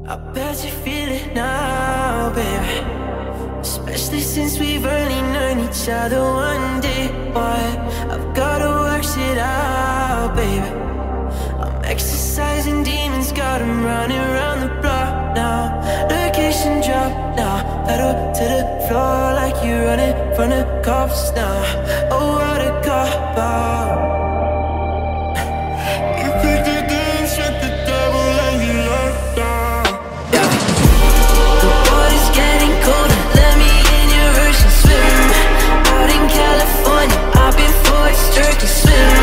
I bet you feel it now, baby. Especially since we've only known each other one day. Why? I've gotta work shit out, baby. I'm exercising demons, got 'em running around the block now. Location drop now, pedal to the floor like you're running from the cops now. Oh, what a cop out. You picked the dance with the devil and you locked down. Yeah. The water's getting colder, let me in your ocean swim. Out in California, I've been for a sturkey swim.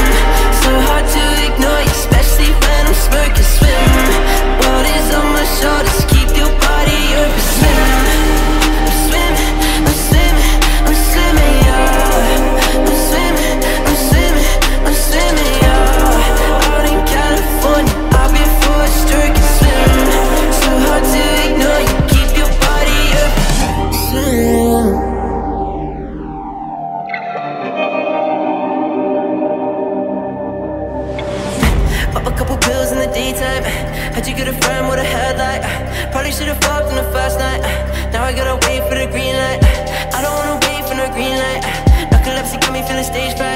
So hard to ignore you, especially when I'm smirking swim. World is on my shoulders, keep your body open swim. I'm swimming, I'm swimming, I'm swimming, yeah. I'm swimming, I'm swimming, I'm swimming, yeah. Out in California, I've been for a sturkey swim. So hard to ignore you, keep your body open swim. Pop a couple pills in the daytime. How'd you get a friend with a headlight? Probably should've fucked on the first night. Now I gotta wait for the green light. I don't wanna wait for no green light. Narcolepsy got me feeling stage fright.